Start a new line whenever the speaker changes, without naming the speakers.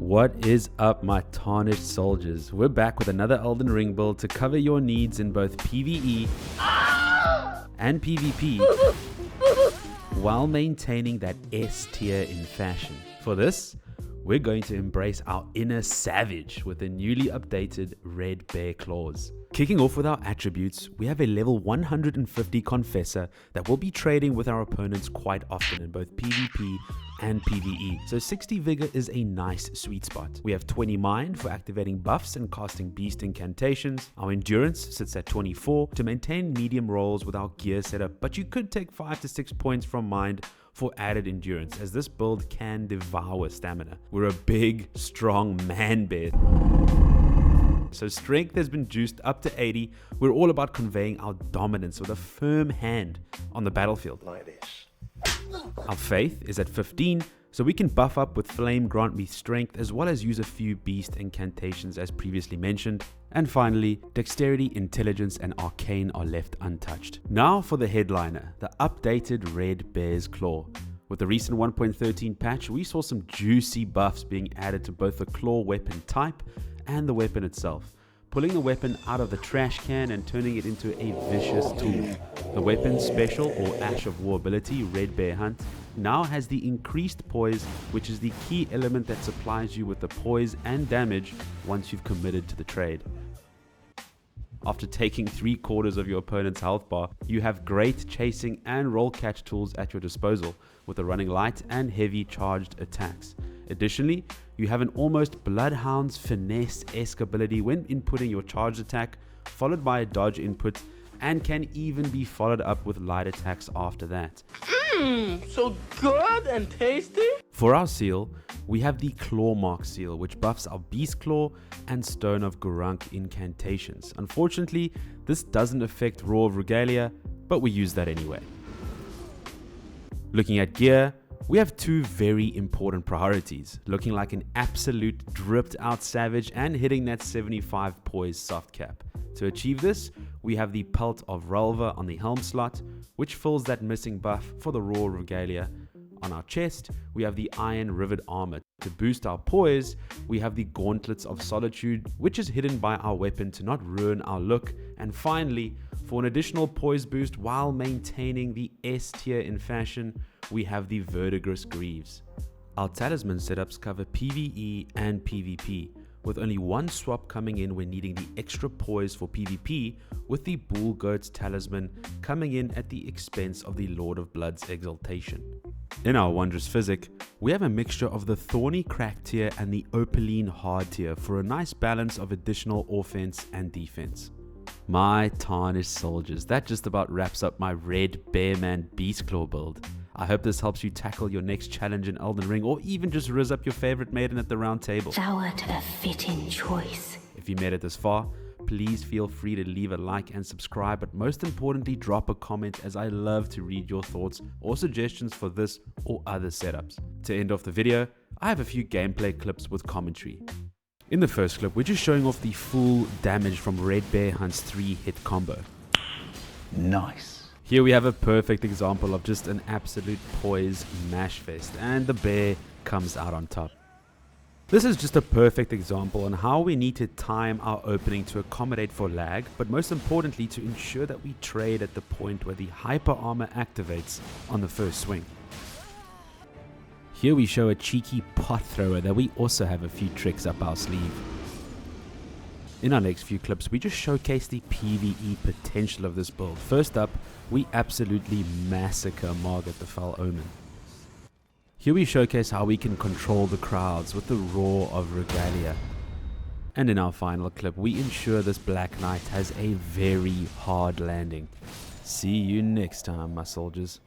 What is up, my tarnished soldiers? We're back with another Elden Ring build to cover your needs in both PvE and PvP while maintaining that S tier in fashion. For this, we're going to embrace our inner savage with the newly updated Red Bear Claws. Kicking off with our attributes, we have a level 150 Confessor that will be trading with our opponents quite often in both PvP and PvE, so 60 Vigor is a nice sweet spot. We have 20 Mind for activating buffs and casting beast incantations. Our Endurance sits at 24 to maintain medium rolls with our gear setup, but you could take 5 to 6 points from Mind for added endurance, as this build can devour stamina. We're a big, strong man bear, so strength has been juiced up to 80. We're all about conveying our dominance with a firm hand on the battlefield.
Like this.
Our faith is at 15, so we can buff up with Flame Grant Me Strength, as well as use a few beast incantations as previously mentioned. And finally, Dexterity, Intelligence, and Arcane are left untouched. Now for the headliner, the updated Red Bear's Claw. With the recent 1.13 patch, we saw some juicy buffs being added to both the claw weapon type and the weapon itself, pulling the weapon out of the trash can and turning it into a vicious tool. The weapon's special or Ash of War ability, Red Bear Hunt, now has the increased poise, which is the key element that supplies you with the poise and damage once you've committed to the trade. After taking 3/4 of your opponent's health bar, you have great chasing and roll catch tools at your disposal, with the running light and heavy charged attacks. Additionally, you have an almost Bloodhound's finesse-esque ability when inputting your charged attack, followed by a dodge input, and can even be followed up with light attacks after that.
So good and tasty.
For our seal, we have the Claw Mark seal, which buffs our Beast Claw and Stone of Gurunk incantations. Unfortunately, this doesn't affect Roar of Regalia, but we use that anyway. Looking at gear, we have two very important priorities, looking like an absolute dripped out savage and hitting that 75 poise soft cap. To achieve this, we have the Pelt of Ralva on the helm slot, which fills that missing buff for the Roar Regalia. On our chest, we have the Iron Rivet Armor. To boost our poise, we have the Gauntlets of Solitude, which is hidden by our weapon to not ruin our look. And finally, for an additional poise boost while maintaining the S tier in fashion, we have the Verdigris Greaves. Our Talisman setups cover PvE and PvP, with only one swap coming in when needing the extra poise for PvP, with the Bull Goat's Talisman coming in at the expense of the Lord of Blood's Exaltation. In our Wondrous Physick, we have a mixture of the Thorny Crack tier and the Opaline Hard tier for a nice balance of additional offense and defense. My tarnished soldiers, that just about wraps up my Red Bearman Beastclaw build. I hope this helps you tackle your next challenge in Elden Ring, or even just rizz up your favorite maiden at the round table.
Thou art a fitting choice.
If you made it this far, please feel free to leave a like and subscribe, but most importantly, drop a comment, as I love to read your thoughts or suggestions for this or other setups. To end off the video, I have a few gameplay clips with commentary. In the first clip, we're just showing off the full damage from Red Bear Hunt's 3-hit combo.
Nice.
Here we have a perfect example of just an absolute poise mash fest, and the bear comes out on top. This is just a perfect example on how we need to time our opening to accommodate for lag, but most importantly to ensure that we trade at the point where the hyper armor activates on the first swing. Here we show a cheeky pot thrower that we also have a few tricks up our sleeve. In our next few clips, we just showcase the PvE potential of this build. First up, we absolutely massacre Margaret the Foul Omen. Here we showcase how we can control the crowds with the Roar of Regalia. And in our final clip, we ensure this Black Knight has a very hard landing. See you next time, my soldiers.